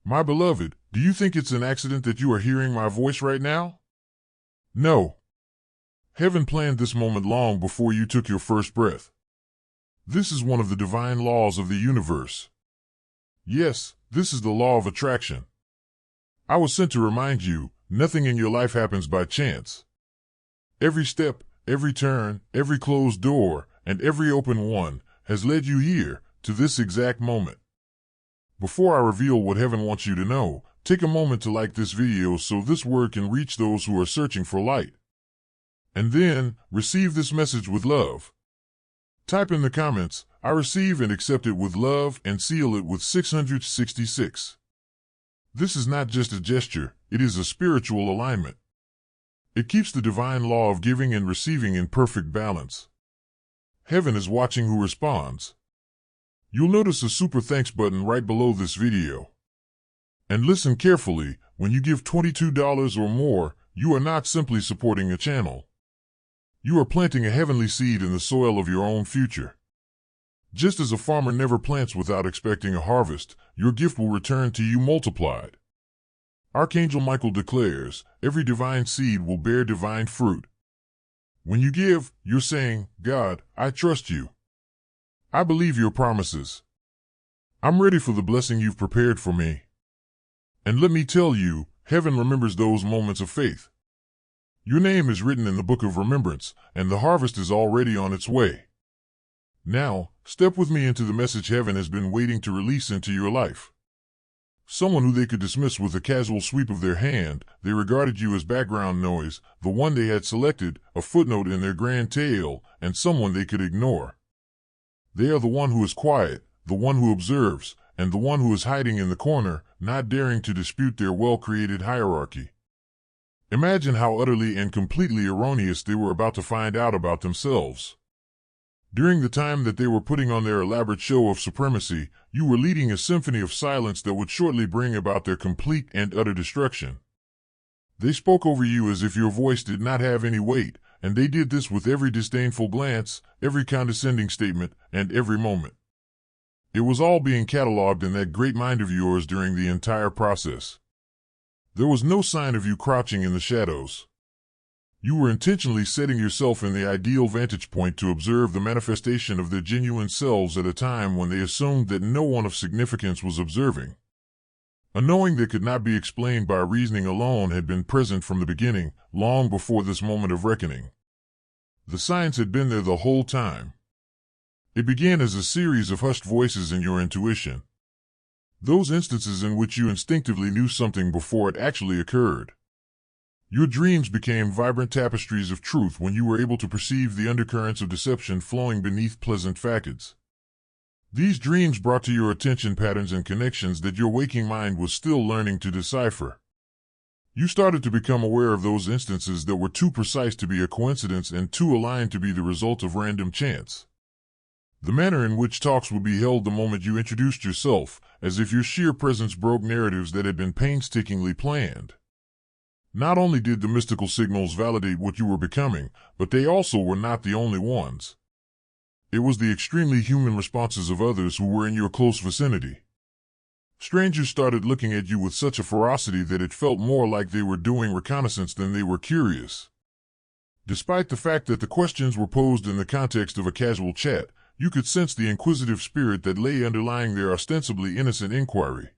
My beloved, do you think it's an accident that you are hearing my voice right now? No. Heaven planned this moment long before you took your first breath. This is one of the divine laws of the universe. Yes, this is the law of attraction. I was sent to remind you, nothing in your life happens by chance. Every step, every turn, every closed door, and every open one has led you here, to this exact moment. Before I reveal what heaven wants you to know, take a moment to like this video so this word can reach those who are searching for light. And then, receive this message with love. Type in the comments, I receive and accept it with love, and seal it with 666. This is not just a gesture, it is a spiritual alignment. It keeps the divine law of giving and receiving in perfect balance. Heaven is watching who responds. You'll notice a super thanks button right below this video. And listen carefully, when you give $22 or more, you are not simply supporting a channel. You are planting a heavenly seed in the soil of your own future. Just as a farmer never plants without expecting a harvest, your gift will return to you multiplied. Archangel Michael declares, every divine seed will bear divine fruit. When you give, you're saying, God, I trust you. I believe your promises. I'm ready for the blessing you've prepared for me. And let me tell you, heaven remembers those moments of faith. Your name is written in the book of remembrance, and the harvest is already on its way. Now, step with me into the message heaven has been waiting to release into your life. Someone who they could dismiss with a casual sweep of their hand, they regarded you as background noise, the one they had selected, a footnote in their grand tale, and someone they could ignore. They are the one who is quiet, the one who observes, and the one who is hiding in the corner, not daring to dispute their well-created hierarchy. Imagine how utterly and completely erroneous they were about to find out about themselves. During the time that they were putting on their elaborate show of supremacy, you were leading a symphony of silence that would shortly bring about their complete and utter destruction. They spoke over you as if your voice did not have any weight, and they did this with every disdainful glance, every condescending statement, and every moment. It was all being catalogued in that great mind of yours during the entire process. There was no sign of you crouching in the shadows. You were intentionally setting yourself in the ideal vantage point to observe the manifestation of their genuine selves at a time when they assumed that no one of significance was observing. A knowing that could not be explained by reasoning alone had been present from the beginning, long before this moment of reckoning. The signs had been there the whole time. It began as a series of hushed voices in your intuition. Those instances in which you instinctively knew something before it actually occurred. Your dreams became vibrant tapestries of truth when you were able to perceive the undercurrents of deception flowing beneath pleasant facades. These dreams brought to your attention patterns and connections that your waking mind was still learning to decipher. You started to become aware of those instances that were too precise to be a coincidence and too aligned to be the result of random chance. The manner in which talks would be held the moment you introduced yourself, as if your sheer presence broke narratives that had been painstakingly planned. Not only did the mystical signals validate what you were becoming, but they also were not the only ones. It was the extremely human responses of others who were in your close vicinity. Strangers started looking at you with such a ferocity that it felt more like they were doing reconnaissance than they were curious. Despite the fact that the questions were posed in the context of a casual chat, you could sense the inquisitive spirit that lay underlying their ostensibly innocent inquiry.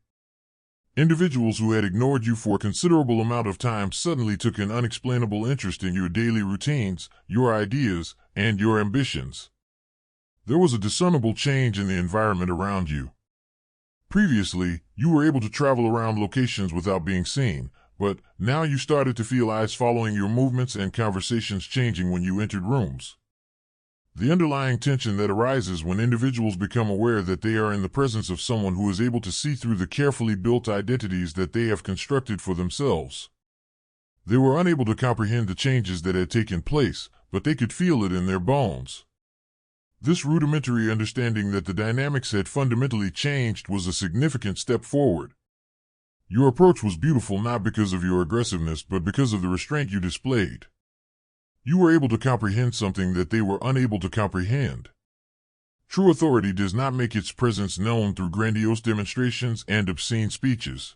Individuals who had ignored you for a considerable amount of time suddenly took an unexplainable interest in your daily routines, your ideas, and your ambitions. There was a discernible change in the environment around you. Previously, you were able to travel around locations without being seen, but now you started to feel eyes following your movements and conversations changing when you entered rooms. The underlying tension that arises when individuals become aware that they are in the presence of someone who is able to see through the carefully built identities that they have constructed for themselves. They were unable to comprehend the changes that had taken place, but they could feel it in their bones. This rudimentary understanding that the dynamics had fundamentally changed was a significant step forward. Your approach was beautiful not because of your aggressiveness but because of the restraint you displayed. You were able to comprehend something that they were unable to comprehend. True authority does not make its presence known through grandiose demonstrations and obscene speeches.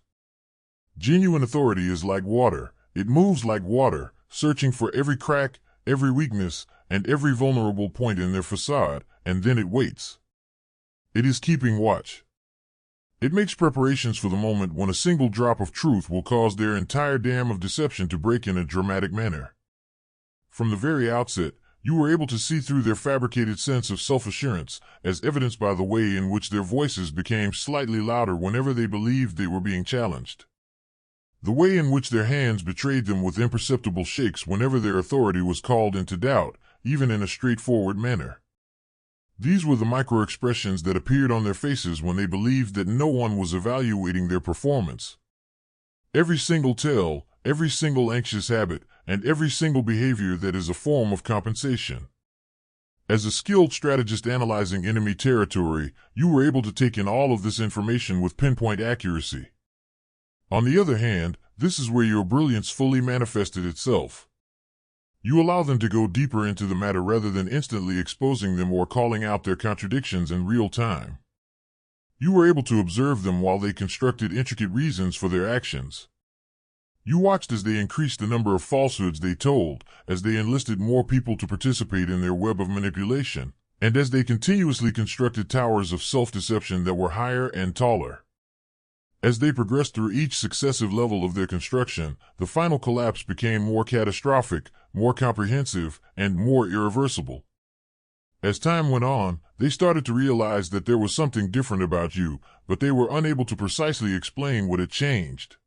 Genuine authority is like water. It moves like water, searching for every crack, every weakness, and every vulnerable point in their facade, and then it waits. It is keeping watch. It makes preparations for the moment when a single drop of truth will cause their entire dam of deception to break in a dramatic manner. From the very outset, you were able to see through their fabricated sense of self-assurance, as evidenced by the way in which their voices became slightly louder whenever they believed they were being challenged. The way in which their hands betrayed them with imperceptible shakes whenever their authority was called into doubt, even in a straightforward manner. These were the micro-expressions that appeared on their faces when they believed that no one was evaluating their performance. Every single tell, every single anxious habit, and every single behavior that is a form of compensation. As a skilled strategist analyzing enemy territory, you were able to take in all of this information with pinpoint accuracy. On the other hand, this is where your brilliance fully manifested itself. You allow them to go deeper into the matter rather than instantly exposing them or calling out their contradictions in real time. You were able to observe them while they constructed intricate reasons for their actions. You watched as they increased the number of falsehoods they told, as they enlisted more people to participate in their web of manipulation, and as they continuously constructed towers of self-deception that were higher and taller. As they progressed through each successive level of their construction, the final collapse became more catastrophic, more comprehensive, and more irreversible. As time went on, they started to realize that there was something different about you, but they were unable to precisely explain what had changed.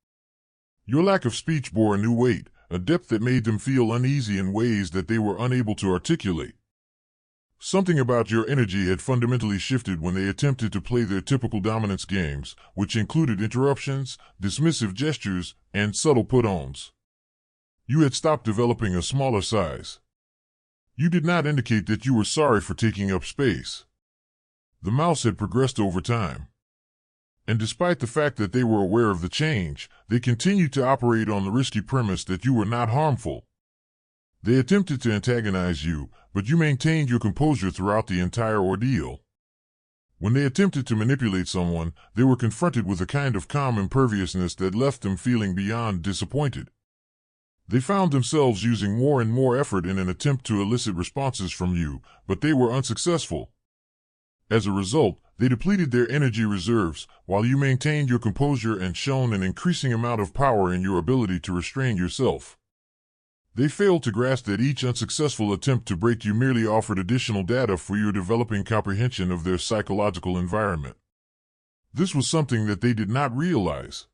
Your lack of speech bore a new weight, a depth that made them feel uneasy in ways that they were unable to articulate. Something about your energy had fundamentally shifted when they attempted to play their typical dominance games, which included interruptions, dismissive gestures, and subtle put-ons. You had stopped developing a smaller size. You did not indicate that you were sorry for taking up space. The mouse had progressed over time. And despite the fact that they were aware of the change, they continued to operate on the risky premise that you were not harmful. They attempted to antagonize you, but you maintained your composure throughout the entire ordeal. When they attempted to manipulate someone, they were confronted with a kind of calm imperviousness that left them feeling beyond disappointed. They found themselves using more and more effort in an attempt to elicit responses from you, but they were unsuccessful. As a result, they depleted their energy reserves, while you maintained your composure and shown an increasing amount of power in your ability to restrain yourself. They failed to grasp that each unsuccessful attempt to break you merely offered additional data for your developing comprehension of their psychological environment. This was something that they did not realize.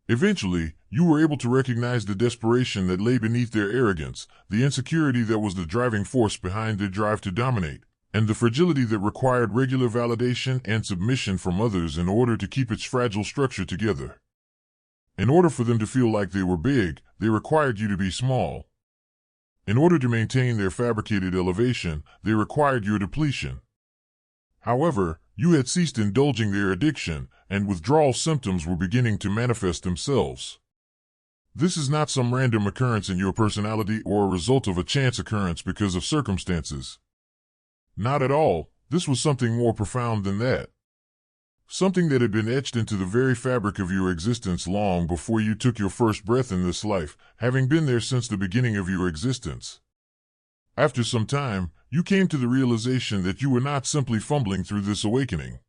Eventually, you were able to recognize the desperation that lay beneath their arrogance, the insecurity that was the driving force behind their drive to dominate, and the fragility that required regular validation and submission from others in order to keep its fragile structure together. In order for them to feel like they were big, they required you to be small. In order to maintain their fabricated elevation, they required your depletion. However, you had ceased indulging their addiction, and withdrawal symptoms were beginning to manifest themselves. This is not some random occurrence in your personality or a result of a chance occurrence because of circumstances. Not at all. This was something more profound than that. Something that had been etched into the very fabric of your existence long before you took your first breath in this life, having been there since the beginning of your existence. After some time, you came to the realization that you were not simply fumbling through this awakening.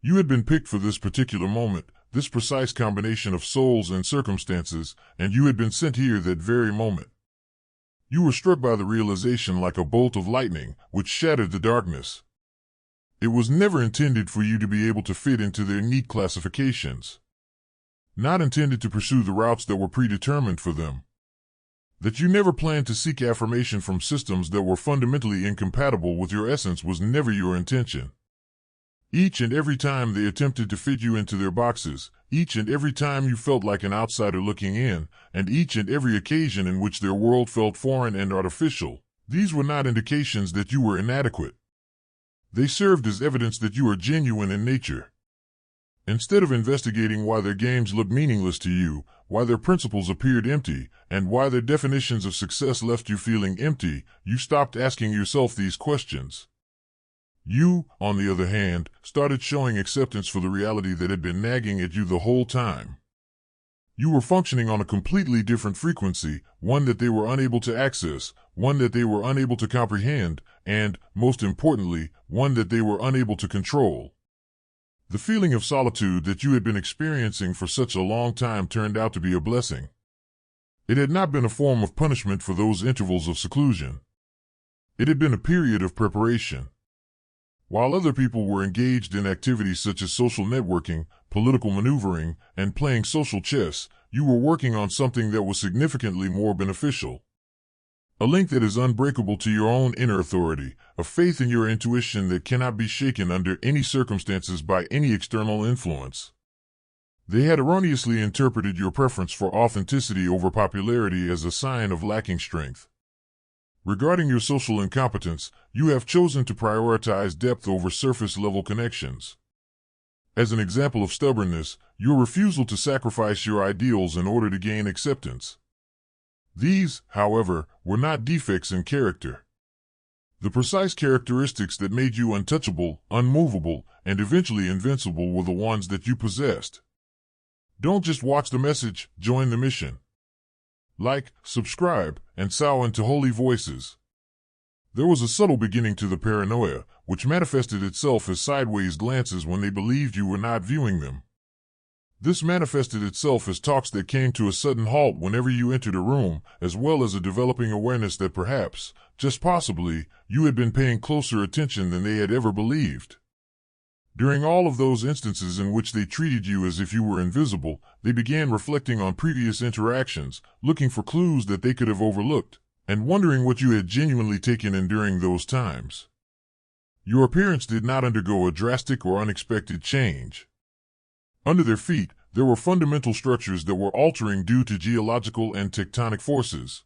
You had been picked for this particular moment, this precise combination of souls and circumstances, and you had been sent here that very moment. You were struck by the realization like a bolt of lightning, which shattered the darkness. It was never intended for you to be able to fit into their neat classifications. Not intended to pursue the routes that were predetermined for them. That you never planned to seek affirmation from systems that were fundamentally incompatible with your essence was never your intention. Each and every time they attempted to fit you into their boxes, each and every time you felt like an outsider looking in, and each and every occasion in which their world felt foreign and artificial, these were not indications that you were inadequate. They served as evidence that you are genuine in nature. Instead of investigating why their games looked meaningless to you, why their principles appeared empty, and why their definitions of success left you feeling empty, you stopped asking yourself these questions. You, on the other hand, started showing acceptance for the reality that had been nagging at you the whole time. You were functioning on a completely different frequency, one that they were unable to access, one that they were unable to comprehend, and, most importantly, one that they were unable to control. The feeling of solitude that you had been experiencing for such a long time turned out to be a blessing. It had not been a form of punishment for those intervals of seclusion. It had been a period of preparation. While other people were engaged in activities such as social networking, political maneuvering, and playing social chess, you were working on something that was significantly more beneficial. A link that is unbreakable to your own inner authority, a faith in your intuition that cannot be shaken under any circumstances by any external influence. They had erroneously interpreted your preference for authenticity over popularity as a sign of lacking strength. Regarding your social incompetence, you have chosen to prioritize depth over surface-level connections. As an example of stubbornness, your refusal to sacrifice your ideals in order to gain acceptance. These, however, were not defects in character. The precise characteristics that made you untouchable, unmovable, and eventually invincible were the ones that you possessed. Don't just watch the message, join the mission. Like, subscribe, and sow into holy voices. There was a subtle beginning to the paranoia, which manifested itself as sideways glances when they believed you were not viewing them. This manifested itself as talks that came to a sudden halt whenever you entered a room, as well as a developing awareness that perhaps, just possibly, you had been paying closer attention than they had ever believed. During all of those instances in which they treated you as if you were invisible, they began reflecting on previous interactions, looking for clues that they could have overlooked, and wondering what you had genuinely taken in during those times. Your appearance did not undergo a drastic or unexpected change. Under their feet, there were fundamental structures that were altering due to geological and tectonic forces.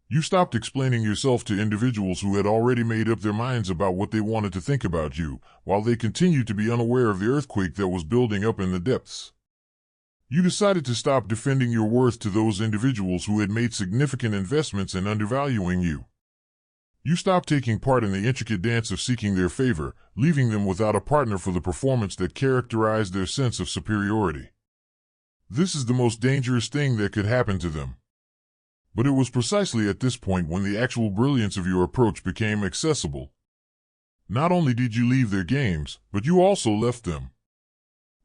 You stopped explaining yourself to individuals who had already made up their minds about what they wanted to think about you, while they continued to be unaware of the earthquake that was building up in the depths. You decided to stop defending your worth to those individuals who had made significant investments in undervaluing you. You stopped taking part in the intricate dance of seeking their favor, leaving them without a partner for the performance that characterized their sense of superiority. This is the most dangerous thing that could happen to them. But it was precisely at this point when the actual brilliance of your approach became accessible. Not only did you leave their games, but you also left them.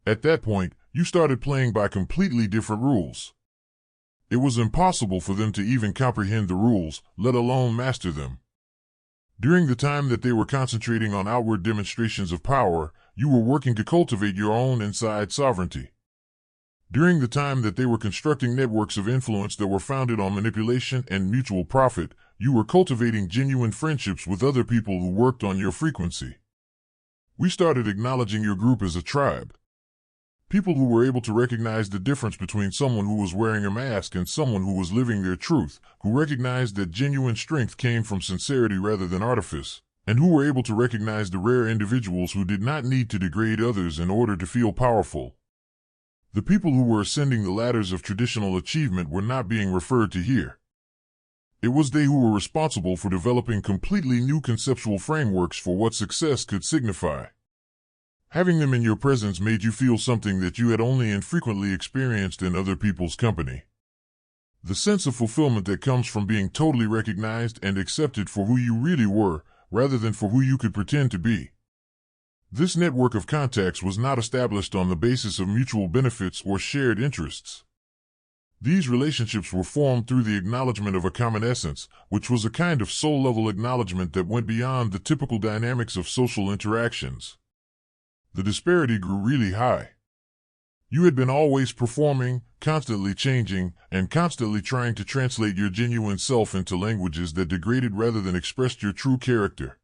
At that point, you started playing by completely different rules. It was impossible for them to even comprehend the rules, let alone master them. During the time that they were concentrating on outward demonstrations of power, you were working to cultivate your own inside sovereignty. During the time that they were constructing networks of influence that were founded on manipulation and mutual profit, you were cultivating genuine friendships with other people who worked on your frequency. We started acknowledging your group as a tribe. People who were able to recognize the difference between someone who was wearing a mask and someone who was living their truth, who recognized that genuine strength came from sincerity rather than artifice, and who were able to recognize the rare individuals who did not need to degrade others in order to feel powerful. The people who were ascending the ladders of traditional achievement were not being referred to here. It was they who were responsible for developing completely new conceptual frameworks for what success could signify. Having them in your presence made you feel something that you had only infrequently experienced in other people's company. The sense of fulfillment that comes from being totally recognized and accepted for who you really were, rather than for who you could pretend to be. This network of contacts was not established on the basis of mutual benefits or shared interests. These relationships were formed through the acknowledgement of a common essence, which was a kind of soul-level acknowledgement that went beyond the typical dynamics of social interactions. The disparity grew really high. You had been always performing, constantly changing, and constantly trying to translate your genuine self into languages that degraded rather than expressed your true character.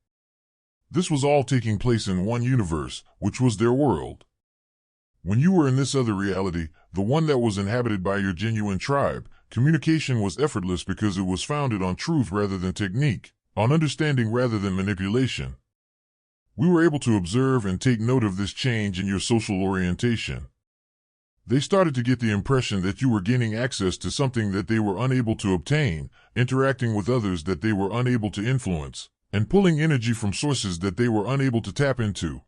This was all taking place in one universe, which was their world. When you were in this other reality, the one that was inhabited by your genuine tribe, communication was effortless because it was founded on truth rather than technique, on understanding rather than manipulation. We were able to observe and take note of this change in your social orientation. They started to get the impression that you were gaining access to something that they were unable to obtain, interacting with others that they were unable to influence, and pulling energy from sources that they were unable to tap into.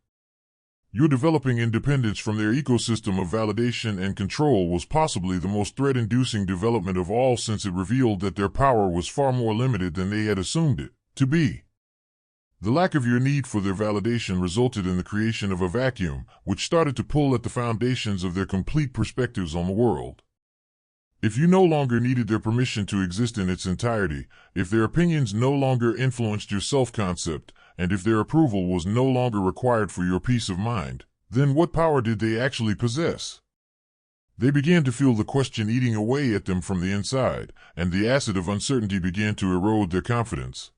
Your developing independence from their ecosystem of validation and control was possibly the most threat-inducing development of all, since it revealed that their power was far more limited than they had assumed it to be. The lack of your need for their validation resulted in the creation of a vacuum, which started to pull at the foundations of their complete perspectives on the world. If you no longer needed their permission to exist in its entirety, if their opinions no longer influenced your self-concept, and if their approval was no longer required for your peace of mind, then what power did they actually possess? They began to feel the question eating away at them from the inside, and the acid of uncertainty began to erode their confidence.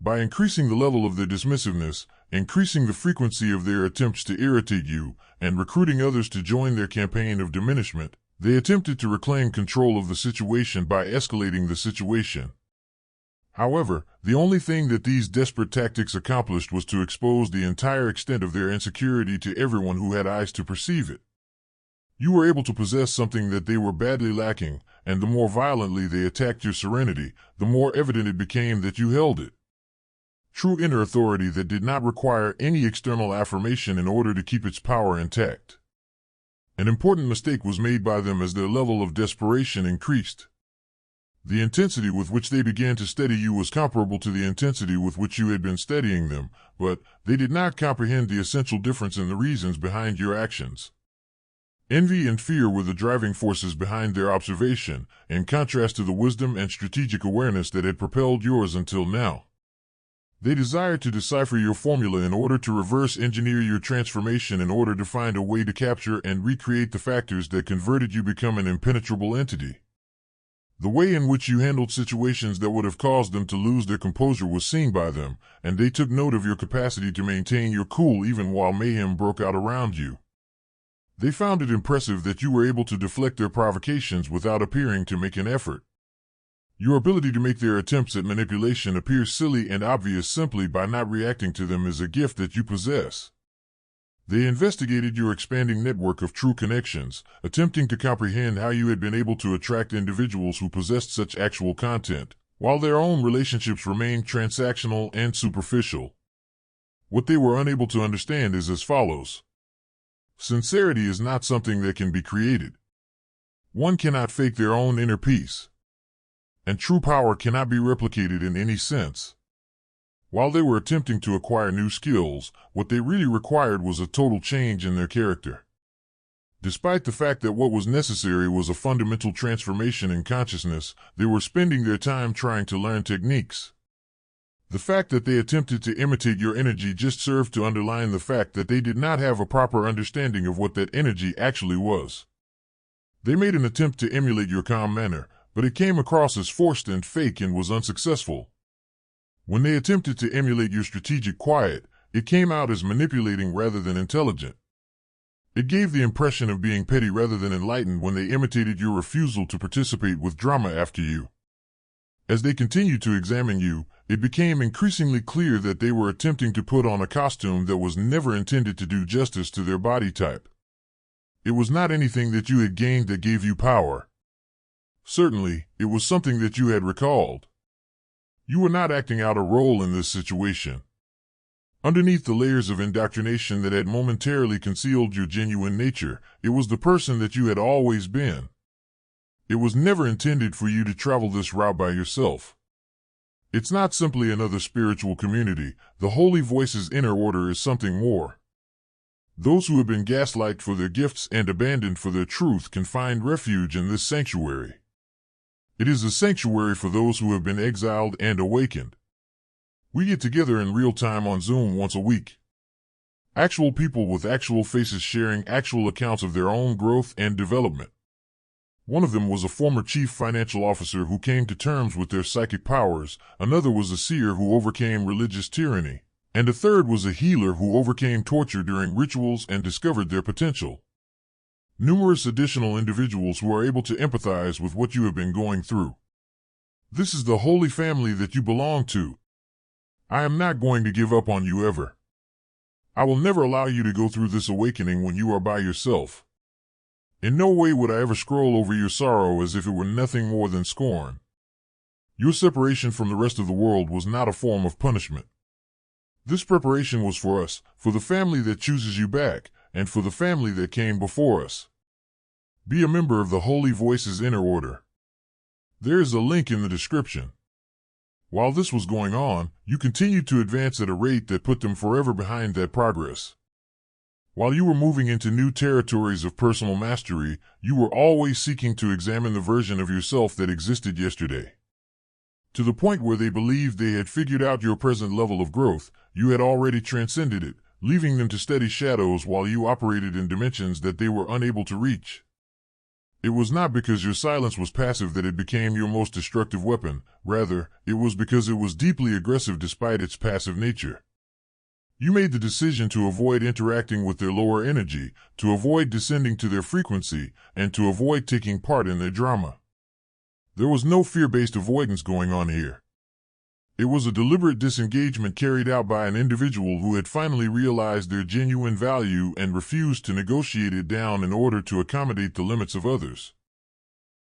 By increasing the level of their dismissiveness, increasing the frequency of their attempts to irritate you, and recruiting others to join their campaign of diminishment, they attempted to reclaim control of the situation by escalating the situation. However, the only thing that these desperate tactics accomplished was to expose the entire extent of their insecurity to everyone who had eyes to perceive it. You were able to possess something that they were badly lacking, and the more violently they attacked your serenity, the more evident it became that you held it. True inner authority that did not require any external affirmation in order to keep its power intact. An important mistake was made by them as their level of desperation increased. The intensity with which they began to steady you was comparable to the intensity with which you had been steadying them, but they did not comprehend the essential difference in the reasons behind your actions. Envy and fear were the driving forces behind their observation, in contrast to the wisdom and strategic awareness that had propelled yours until now. They desired to decipher your formula in order to reverse engineer your transformation, in order to find a way to capture and recreate the factors that converted you become an impenetrable entity. The way in which you handled situations that would have caused them to lose their composure was seen by them, and they took note of your capacity to maintain your cool even while mayhem broke out around you. They found it impressive that you were able to deflect their provocations without appearing to make an effort. Your ability to make their attempts at manipulation appear silly and obvious simply by not reacting to them is a gift that you possess. They investigated your expanding network of true connections, attempting to comprehend how you had been able to attract individuals who possessed such actual content, while their own relationships remained transactional and superficial. What they were unable to understand is as follows. Sincerity is not something that can be created. One cannot fake their own inner peace. And true power cannot be replicated in any sense. While they were attempting to acquire new skills, what they really required was a total change in their character. Despite the fact that what was necessary was a fundamental transformation in consciousness, they were spending their time trying to learn techniques. The fact that they attempted to imitate your energy just served to underline the fact that they did not have a proper understanding of what that energy actually was. They made an attempt to emulate your calm manner, but it came across as forced and fake and was unsuccessful. When they attempted to emulate your strategic quiet, it came out as manipulating rather than intelligent. It gave the impression of being petty rather than enlightened when they imitated your refusal to participate with drama after you. As they continued to examine you, it became increasingly clear that they were attempting to put on a costume that was never intended to do justice to their body type. It was not anything that you had gained that gave you power. Certainly, it was something that you had recalled. You were not acting out a role in this situation. Underneath the layers of indoctrination that had momentarily concealed your genuine nature, it was the person that you had always been. It was never intended for you to travel this route by yourself. It's not simply another spiritual community. The Holy Voice's inner order is something more. Those who have been gaslighted for their gifts and abandoned for their truth can find refuge in this sanctuary. It is a sanctuary for those who have been exiled and awakened. We get together in real time on Zoom once a week. Actual people with actual faces sharing actual accounts of their own growth and development. One of them was a former chief financial officer who came to terms with their psychic powers, another was a seer who overcame religious tyranny, and a third was a healer who overcame torture during rituals and discovered their potential. Numerous additional individuals who are able to empathize with what you have been going through. This is the holy family that you belong to. I am not going to give up on you ever. I will never allow you to go through this awakening when you are by yourself. In no way would I ever scroll over your sorrow as if it were nothing more than scorn. Your separation from the rest of the world was not a form of punishment. This preparation was for us, for the family that chooses you back, and for the family that came before us. Be a member of the Holy Voices Inner Order. There is a link in the description. While this was going on, you continued to advance at a rate that put them forever behind that progress. While you were moving into new territories of personal mastery, you were always seeking to examine the version of yourself that existed yesterday. To the point where they believed they had figured out your present level of growth, you had already transcended it, leaving them to steady shadows while you operated in dimensions that they were unable to reach. It was not because your silence was passive that it became your most destructive weapon. Rather, it was because it was deeply aggressive despite its passive nature. You made the decision to avoid interacting with their lower energy, to avoid descending to their frequency, and to avoid taking part in their drama. There was no fear-based avoidance going on here. It was a deliberate disengagement carried out by an individual who had finally realized their genuine value and refused to negotiate it down in order to accommodate the limits of others.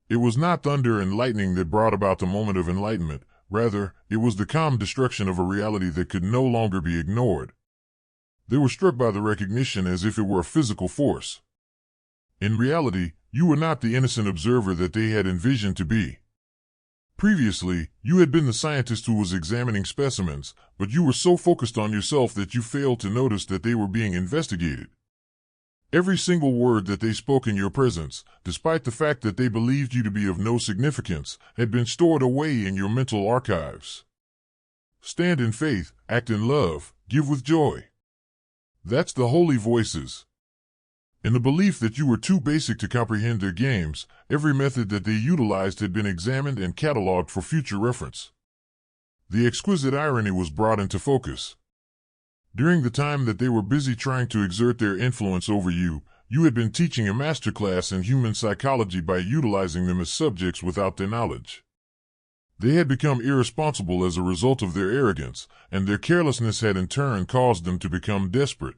It was not thunder and lightning that brought about the moment of enlightenment. Rather, it was the calm destruction of a reality that could no longer be ignored. They were struck by the recognition as if it were a physical force. In reality, you were not the innocent observer that they had envisioned to be. Previously, you had been the scientist who was examining specimens, but you were so focused on yourself that you failed to notice that they were being investigated. Every single word that they spoke in your presence, despite the fact that they believed you to be of no significance, had been stored away in your mental archives. Stand in faith, act in love, give with joy. That's the Holy Voices. In the belief that you were too basic to comprehend their games, every method that they utilized had been examined and cataloged for future reference. The exquisite irony was brought into focus. During the time that they were busy trying to exert their influence over you, you had been teaching a masterclass in human psychology by utilizing them as subjects without their knowledge. They had become irresponsible as a result of their arrogance, and their carelessness had in turn caused them to become desperate.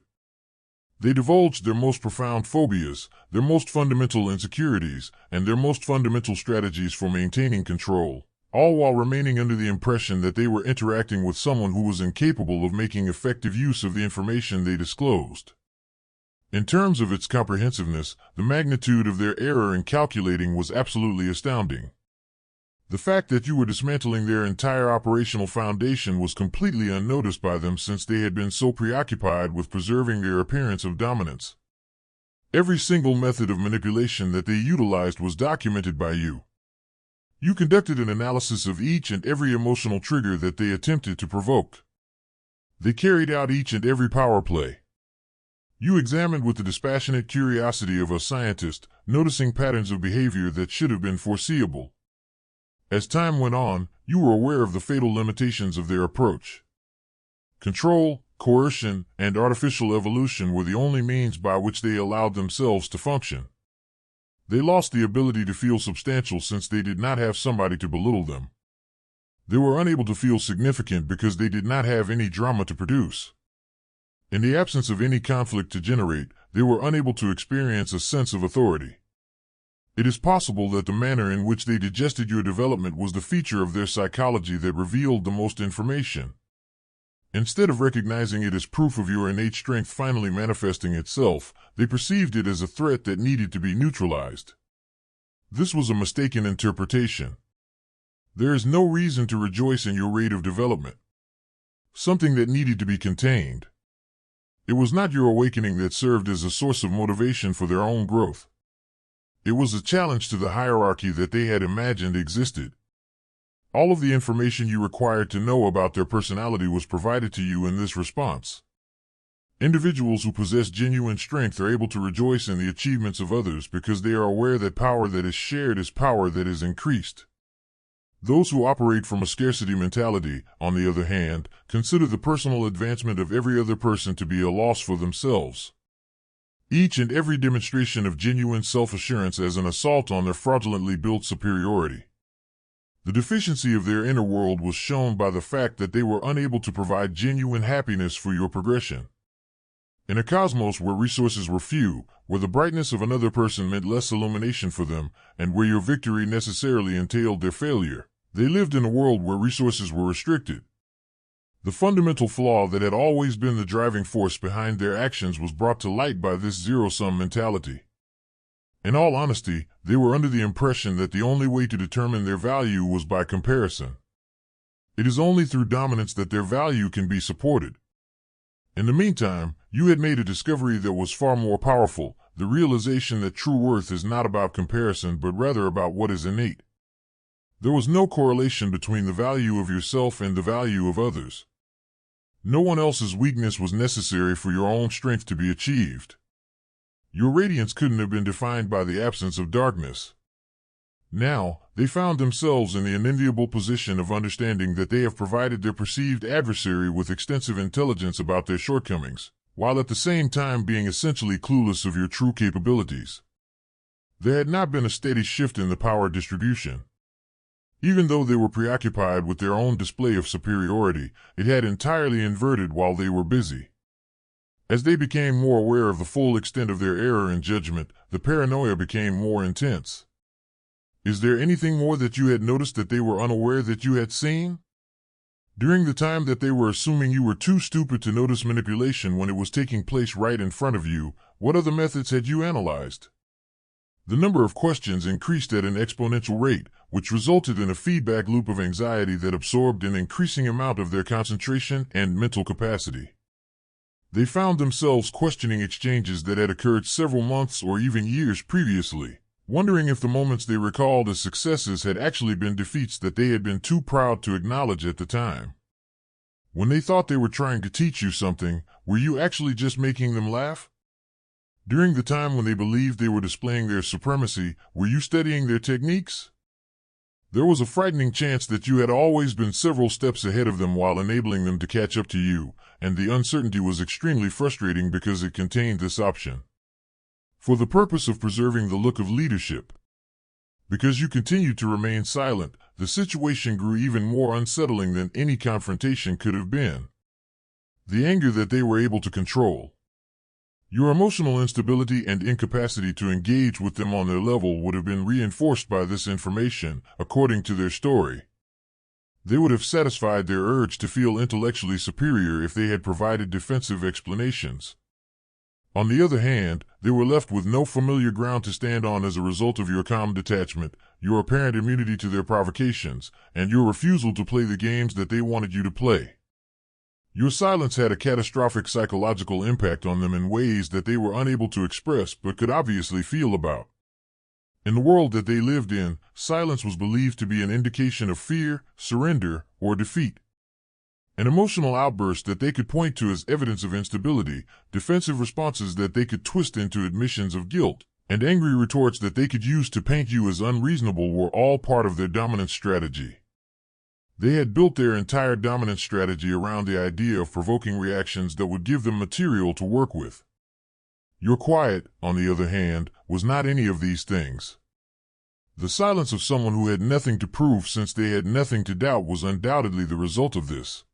They divulged their most profound phobias, their most fundamental insecurities, and their most fundamental strategies for maintaining control, all while remaining under the impression that they were interacting with someone who was incapable of making effective use of the information they disclosed. In terms of its comprehensiveness, the magnitude of their error in calculating was absolutely astounding. The fact that you were dismantling their entire operational foundation was completely unnoticed by them since they had been so preoccupied with preserving their appearance of dominance. Every single method of manipulation that they utilized was documented by you. You conducted an analysis of each and every emotional trigger that they attempted to provoke. They carried out each and every power play. You examined with the dispassionate curiosity of a scientist, noticing patterns of behavior that should have been foreseeable. As time went on, you were aware of the fatal limitations of their approach. Control, coercion, and artificial evolution were the only means by which they allowed themselves to function. They lost the ability to feel substantial since they did not have somebody to belittle them. They were unable to feel significant because they did not have any drama to produce. In the absence of any conflict to generate, they were unable to experience a sense of authority. It is possible that the manner in which they digested your development was the feature of their psychology that revealed the most information. Instead of recognizing it as proof of your innate strength finally manifesting itself, they perceived it as a threat that needed to be neutralized. This was a mistaken interpretation. There is no reason to rejoice in your rate of development. Something that needed to be contained. It was not your awakening that served as a source of motivation for their own growth. It was a challenge to the hierarchy that they had imagined existed. All of the information you required to know about their personality was provided to you in this response. Individuals who possess genuine strength are able to rejoice in the achievements of others because they are aware that power that is shared is power that is increased. Those who operate from a scarcity mentality, on the other hand, consider the personal advancement of every other person to be a loss for themselves. Each and every demonstration of genuine self-assurance as an assault on their fraudulently built superiority. The deficiency of their inner world was shown by the fact that they were unable to provide genuine happiness for your progression. In a cosmos where resources were few, where the brightness of another person meant less illumination for them, and where your victory necessarily entailed their failure, they lived in a world where resources were restricted. The fundamental flaw that had always been the driving force behind their actions was brought to light by this zero-sum mentality. In all honesty, they were under the impression that the only way to determine their value was by comparison. It is only through dominance that their value can be supported. In the meantime, you had made a discovery that was far more powerful, the realization that true worth is not about comparison but rather about what is innate. There was no correlation between the value of yourself and the value of others. No one else's weakness was necessary for your own strength to be achieved. Your radiance couldn't have been defined by the absence of darkness. Now, they found themselves in the unenviable position of understanding that they have provided their perceived adversary with extensive intelligence about their shortcomings, while at the same time being essentially clueless of your true capabilities. There had not been a steady shift in the power distribution. Even though they were preoccupied with their own display of superiority, it had entirely inverted while they were busy. As they became more aware of the full extent of their error in judgment, the paranoia became more intense. Is there anything more that you had noticed that they were unaware that you had seen? During the time that they were assuming you were too stupid to notice manipulation when it was taking place right in front of you, what other methods had you analyzed? The number of questions increased at an exponential rate, which resulted in a feedback loop of anxiety that absorbed an increasing amount of their concentration and mental capacity. They found themselves questioning exchanges that had occurred several months or even years previously, wondering if the moments they recalled as successes had actually been defeats that they had been too proud to acknowledge at the time. When they thought they were trying to teach you something, were you actually just making them laugh? During the time when they believed they were displaying their supremacy, were you studying their techniques? There was a frightening chance that you had always been several steps ahead of them while enabling them to catch up to you, and the uncertainty was extremely frustrating because it contained this option. For the purpose of preserving the look of leadership. Because you continued to remain silent, the situation grew even more unsettling than any confrontation could have been. The anger that they were able to control. Your emotional instability and incapacity to engage with them on their level would have been reinforced by this information, according to their story. They would have satisfied their urge to feel intellectually superior if they had provided defensive explanations. On the other hand, they were left with no familiar ground to stand on as a result of your calm detachment, your apparent immunity to their provocations, and your refusal to play the games that they wanted you to play. Your silence had a catastrophic psychological impact on them in ways that they were unable to express but could obviously feel about. In the world that they lived in, silence was believed to be an indication of fear, surrender, or defeat. An emotional outburst that they could point to as evidence of instability, defensive responses that they could twist into admissions of guilt, and angry retorts that they could use to paint you as unreasonable were all part of their dominance strategy. They had built their entire dominance strategy around the idea of provoking reactions that would give them material to work with. Your quiet, on the other hand, was not any of these things. The silence of someone who had nothing to prove since they had nothing to doubt was undoubtedly the result of this.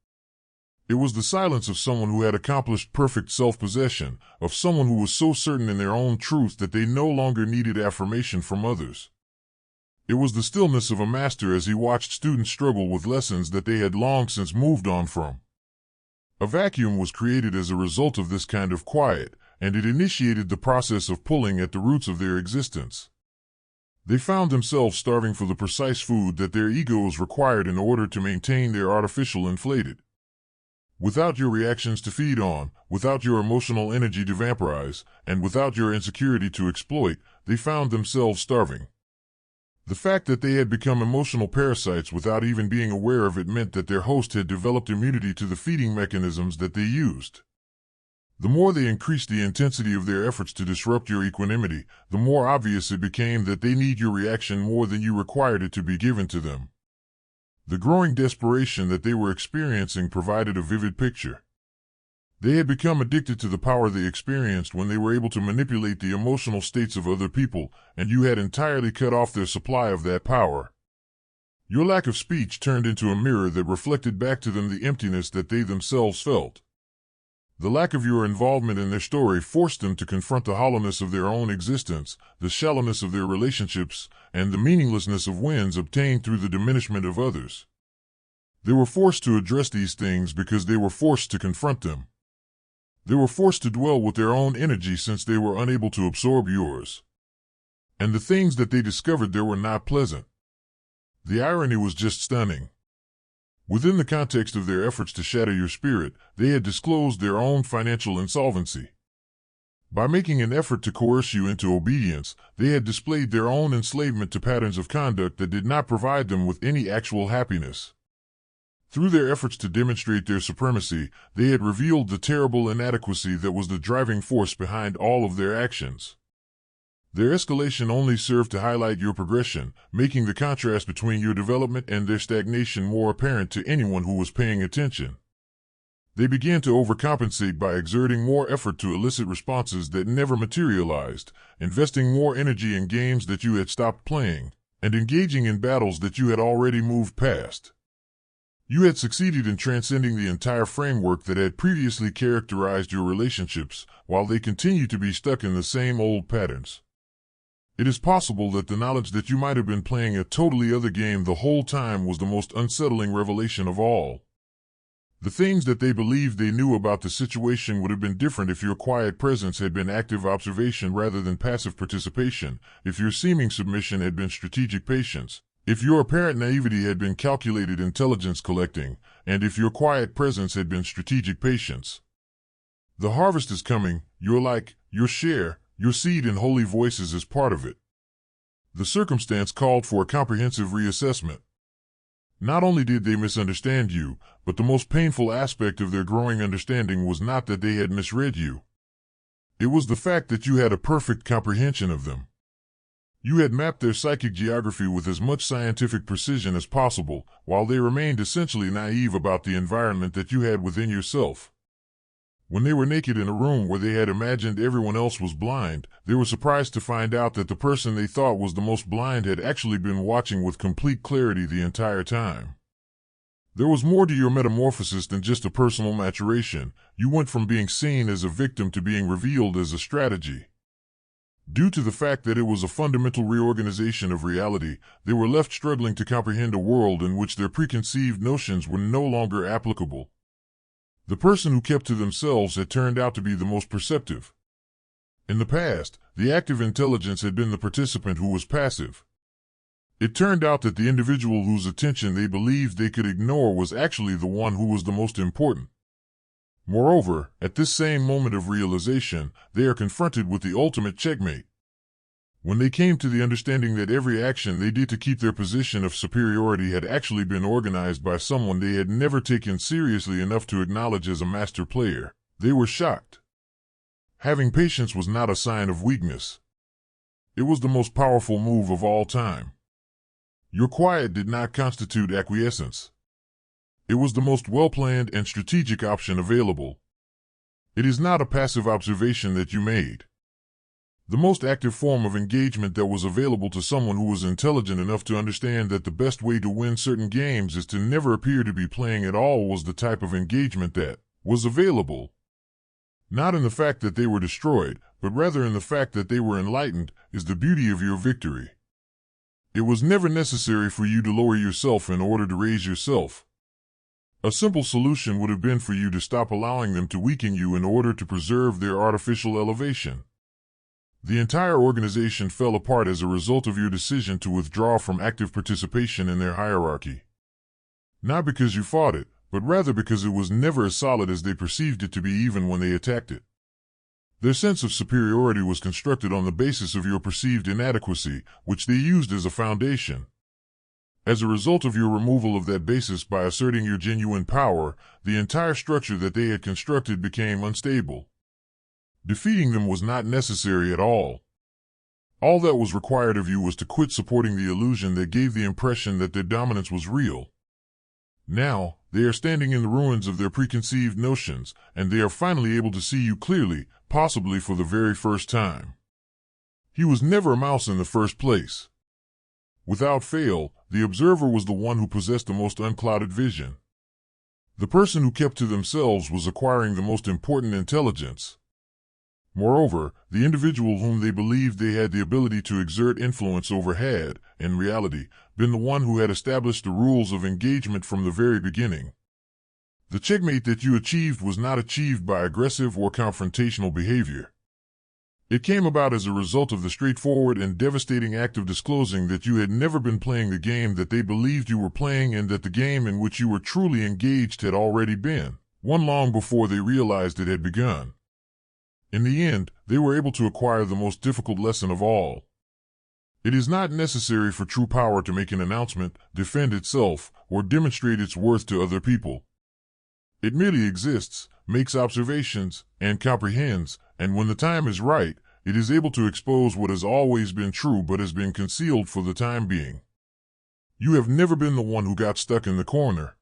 It was the silence of someone who had accomplished perfect self-possession, of someone who was so certain in their own truth that they no longer needed affirmation from others. It was the stillness of a master as he watched students struggle with lessons that they had long since moved on from. A vacuum was created as a result of this kind of quiet, and it initiated the process of pulling at the roots of their existence. They found themselves starving for the precise food that their egos required in order to maintain their artificial inflated. Without your reactions to feed on, without your emotional energy to vampirize, and without your insecurity to exploit, they found themselves starving. The fact that they had become emotional parasites without even being aware of it meant that their host had developed immunity to the feeding mechanisms that they used. The more they increased the intensity of their efforts to disrupt your equanimity, the more obvious it became that they need your reaction more than you required it to be given to them. The growing desperation that they were experiencing provided a vivid picture. They had become addicted to the power they experienced when they were able to manipulate the emotional states of other people, and you had entirely cut off their supply of that power. Your lack of speech turned into a mirror that reflected back to them the emptiness that they themselves felt. The lack of your involvement in their story forced them to confront the hollowness of their own existence, the shallowness of their relationships, and the meaninglessness of wins obtained through the diminishment of others. They were forced to address these things because they were forced to confront them. They were forced to dwell with their own energy since they were unable to absorb yours. And the things that they discovered there were not pleasant. The irony was just stunning. Within the context of their efforts to shatter your spirit, they had disclosed their own financial insolvency. By making an effort to coerce you into obedience, they had displayed their own enslavement to patterns of conduct that did not provide them with any actual happiness. Through their efforts to demonstrate their supremacy, they had revealed the terrible inadequacy that was the driving force behind all of their actions. Their escalation only served to highlight your progression, making the contrast between your development and their stagnation more apparent to anyone who was paying attention. They began to overcompensate by exerting more effort to elicit responses that never materialized, investing more energy in games that you had stopped playing, and engaging in battles that you had already moved past. You had succeeded in transcending the entire framework that had previously characterized your relationships, while they continued to be stuck in the same old patterns. It is possible that the knowledge that you might have been playing a totally other game the whole time was the most unsettling revelation of all. The things that they believed they knew about the situation would have been different if your quiet presence had been active observation rather than passive participation, if your seeming submission had been strategic patience, if your apparent naivety had been calculated intelligence collecting, and if your quiet presence had been strategic patience. The harvest is coming, your like, your share, your seed in holy voices is part of it. The circumstance called for a comprehensive reassessment. Not only did they misunderstand you, but the most painful aspect of their growing understanding was not that they had misread you. It was the fact that you had a perfect comprehension of them. You had mapped their psychic geography with as much scientific precision as possible, while they remained essentially naive about the environment that you had within yourself. When they were naked in a room where they had imagined everyone else was blind, they were surprised to find out that the person they thought was the most blind had actually been watching with complete clarity the entire time. There was more to your metamorphosis than just a personal maturation. You went from being seen as a victim to being revealed as a strategy. Due to the fact that it was a fundamental reorganization of reality, they were left struggling to comprehend a world in which their preconceived notions were no longer applicable. The person who kept to themselves had turned out to be the most perceptive. In the past, the active intelligence had been the participant who was passive. It turned out that the individual whose attention they believed they could ignore was actually the one who was the most important. Moreover, at this same moment of realization, they are confronted with the ultimate checkmate. When they came to the understanding that every action they did to keep their position of superiority had actually been organized by someone they had never taken seriously enough to acknowledge as a master player, they were shocked. Having patience was not a sign of weakness. It was the most powerful move of all time. Your quiet did not constitute acquiescence. It was the most well-planned and strategic option available. It is not a passive observation that you made. The most active form of engagement that was available to someone who was intelligent enough to understand that the best way to win certain games is to never appear to be playing at all was the type of engagement that was available. Not in the fact that they were destroyed, but rather in the fact that they were enlightened, is the beauty of your victory. It was never necessary for you to lower yourself in order to raise yourself. A simple solution would have been for you to stop allowing them to weaken you in order to preserve their artificial elevation. The entire organization fell apart as a result of your decision to withdraw from active participation in their hierarchy. Not because you fought it, but rather because it was never as solid as they perceived it to be even when they attacked it. Their sense of superiority was constructed on the basis of your perceived inadequacy, which they used as a foundation. As a result of your removal of that basis by asserting your genuine power, the entire structure that they had constructed became unstable. Defeating them was not necessary at all. All that was required of you was to quit supporting the illusion that gave the impression that their dominance was real. Now, they are standing in the ruins of their preconceived notions, and they are finally able to see you clearly, possibly for the very first time. He was never a mouse in the first place. Without fail, the observer was the one who possessed the most unclouded vision. The person who kept to themselves was acquiring the most important intelligence. Moreover, the individual whom they believed they had the ability to exert influence over had, in reality, been the one who had established the rules of engagement from the very beginning. The checkmate that you achieved was not achieved by aggressive or confrontational behavior. It came about as a result of the straightforward and devastating act of disclosing that you had never been playing the game that they believed you were playing, and that the game in which you were truly engaged had already been won long before they realized it had begun. In the end, they were able to acquire the most difficult lesson of all. It is not necessary for true power to make an announcement, defend itself, or demonstrate its worth to other people. It merely exists, makes observations, and comprehends, and when the time is right, it is able to expose what has always been true but has been concealed for the time being. You have never been the one who got stuck in the corner.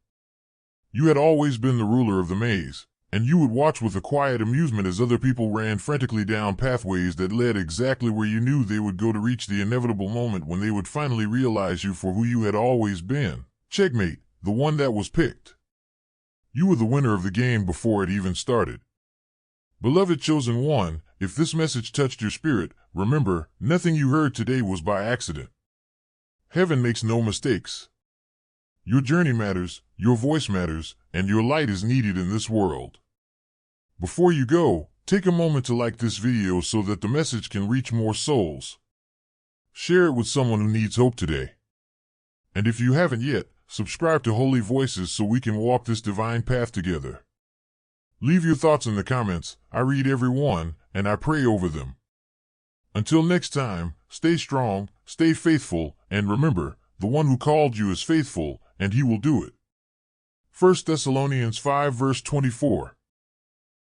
You had always been the ruler of the maze, and you would watch with a quiet amusement as other people ran frantically down pathways that led exactly where you knew they would go to reach the inevitable moment when they would finally realize you for who you had always been. Checkmate, the one that was picked. You were the winner of the game before it even started. Beloved chosen one, if this message touched your spirit, remember, nothing you heard today was by accident. Heaven makes no mistakes. Your journey matters, your voice matters, and your light is needed in this world. Before you go, take a moment to like this video so that the message can reach more souls. Share it with someone who needs hope today. And if you haven't yet, subscribe to Holy Voices so we can walk this divine path together. Leave your thoughts in the comments. I read every one, and I pray over them. Until next time, stay strong, stay faithful, and remember, the one who called you is faithful, and he will do it. 1 Thessalonians 5 verse 24.